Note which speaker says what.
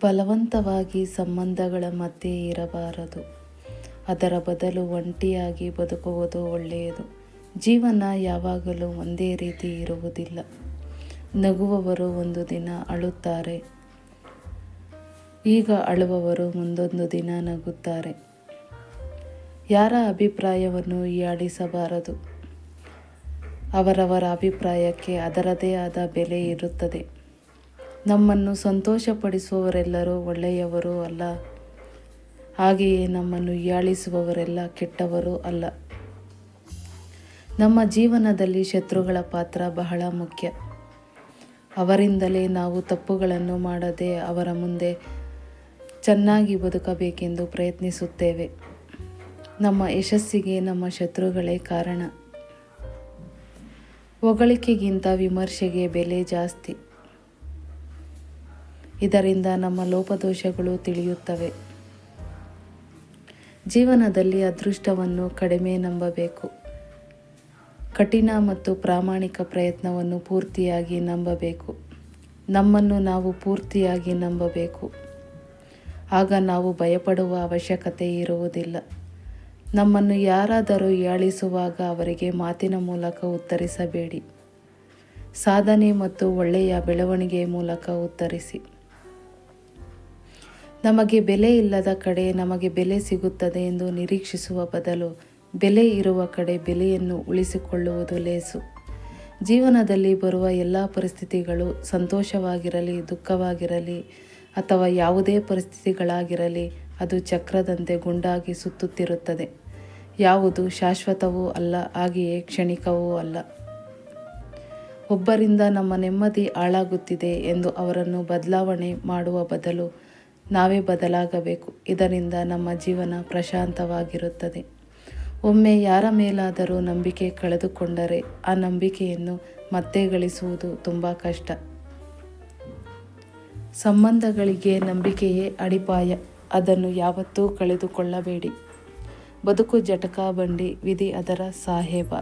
Speaker 1: ಬಲವಂತವಾಗಿ ಸಂಬಂಧಗಳ ಮಧ್ಯೆ ಇರಬಾರದು. ಅದರ ಬದಲು ಒಂಟಿಯಾಗಿ ಬದುಕುವುದು ಒಳ್ಳೆಯದು. ಜೀವನ ಯಾವಾಗಲೂ ಒಂದೇ ರೀತಿ ಇರುವುದಿಲ್ಲ. ನಗುವವರು ಒಂದು ದಿನ ಅಳುತ್ತಾರೆ, ಈಗ ಅಳುವವರು ಮುಂದೊಂದು ದಿನ ನಗುತ್ತಾರೆ. ಯಾರ ಅಭಿಪ್ರಾಯವನ್ನು ಹೀಯಾಳಿಸಬಾರದು. ಅವರವರ ಅಭಿಪ್ರಾಯಕ್ಕೆ ಅದರದೇ ಆದ ಬೆಲೆ ಇರುತ್ತದೆ. ನಮ್ಮನ್ನು ಸಂತೋಷಪಡಿಸುವವರೆಲ್ಲರೂ ಒಳ್ಳೆಯವರು ಅಲ್ಲ, ಹಾಗೆಯೇ ನಮ್ಮನ್ನು ಹೀಯಾಳಿಸುವವರೆಲ್ಲ ಕೆಟ್ಟವರು ಅಲ್ಲ. ನಮ್ಮ ಜೀವನದಲ್ಲಿ ಶತ್ರುಗಳ ಪಾತ್ರ ಬಹಳ ಮುಖ್ಯ. ಅವರಿಂದಲೇ ನಾವು ತಪ್ಪುಗಳನ್ನು ಮಾಡದೆ ಅವರ ಮುಂದೆ ಚೆನ್ನಾಗಿ ಬದುಕಬೇಕೆಂದು ಪ್ರಯತ್ನಿಸುತ್ತೇವೆ. ನಮ್ಮ ಯಶಸ್ಸಿಗೆ ನಮ್ಮ ಶತ್ರುಗಳೇ ಕಾರಣ. ಹೊಗಳಿಕೆಗಿಂತ ವಿಮರ್ಶೆಗೆ ಬೆಲೆ ಜಾಸ್ತಿ. ಇದರಿಂದ ನಮ್ಮ ಲೋಪದೋಷಗಳು ತಿಳಿಯುತ್ತವೆ. ಜೀವನದಲ್ಲಿ ಅದೃಷ್ಟವನ್ನು ಕಡಿಮೆ ನಂಬಬೇಕು. ಕಠಿಣ ಮತ್ತು ಪ್ರಾಮಾಣಿಕ ಪ್ರಯತ್ನವನ್ನು ಪೂರ್ತಿಯಾಗಿ ನಂಬಬೇಕು. ನಮ್ಮನ್ನು ನಾವು ಪೂರ್ತಿಯಾಗಿ ನಂಬಬೇಕು. ಆಗ ನಾವು ಭಯಪಡುವ ಅವಶ್ಯಕತೆ ಇರುವುದಿಲ್ಲ. ನಮ್ಮನ್ನು ಯಾರಾದರೂ ಹೀಯಾಳಿಸುವಾಗ ಅವರಿಗೆ ಮಾತಿನ ಮೂಲಕ ಉತ್ತರಿಸಬೇಡಿ. ಸಾಧನೆ ಮತ್ತು ಒಳ್ಳೆಯ ಬೆಳವಣಿಗೆಯ ಮೂಲಕ ಉತ್ತರಿಸಿ. ನಮಗೆ ಬೆಲೆ ಇಲ್ಲದ ಕಡೆ ನಮಗೆ ಬೆಲೆ ಸಿಗುತ್ತದೆ ಎಂದು ನಿರೀಕ್ಷಿಸುವ ಬದಲು ಬೆಲೆ ಇರುವ ಕಡೆ ಬೆಲೆಯನ್ನು ಉಳಿಸಿಕೊಳ್ಳುವುದು ಲೇಸು. ಜೀವನದಲ್ಲಿ ಬರುವ ಎಲ್ಲ ಪರಿಸ್ಥಿತಿಗಳು ಸಂತೋಷವಾಗಿರಲಿ, ದುಃಖವಾಗಿರಲಿ ಅಥವಾ ಯಾವುದೇ ಪರಿಸ್ಥಿತಿಗಳಾಗಿರಲಿ, ಅದು ಚಕ್ರದಂತೆ ಗುಂಡಾಗಿ ಸುತ್ತುತ್ತಿರುತ್ತದೆ. ಯಾವುದು ಶಾಶ್ವತವೂ ಅಲ್ಲ, ಹಾಗೆಯೇ ಕ್ಷಣಿಕವೂ ಅಲ್ಲ. ಒಬ್ಬರಿಂದ ನಮ್ಮ ನೆಮ್ಮದಿ ಹಾಳಾಗುತ್ತಿದೆ ಎಂದು ಅವರನ್ನು ಬದಲಾವಣೆ ಮಾಡುವ ಬದಲು ನಾವೇ ಬದಲಾಗಬೇಕು. ಇದರಿಂದ ನಮ್ಮ ಜೀವನ ಪ್ರಶಾಂತವಾಗಿರುತ್ತದೆ. ಒಮ್ಮೆ ಯಾರ ಮೇಲಾದರೂ ನಂಬಿಕೆ ಕಳೆದುಕೊಂಡರೆ ಆ ನಂಬಿಕೆಯನ್ನು ಮತ್ತೆ ಗಳಿಸುವುದು ತುಂಬ ಕಷ್ಟ. ಸಂಬಂಧಗಳಿಗೆ ನಂಬಿಕೆಯೇ ಅಡಿಪಾಯ. ಅದನ್ನು ಯಾವತ್ತೂ ಕಳೆದುಕೊಳ್ಳಬೇಡಿ. ಬದುಕು ಜಟಕಾ ಬಂಡಿ, ವಿಧಿ ಅದರ ಸಾಹೇಬ.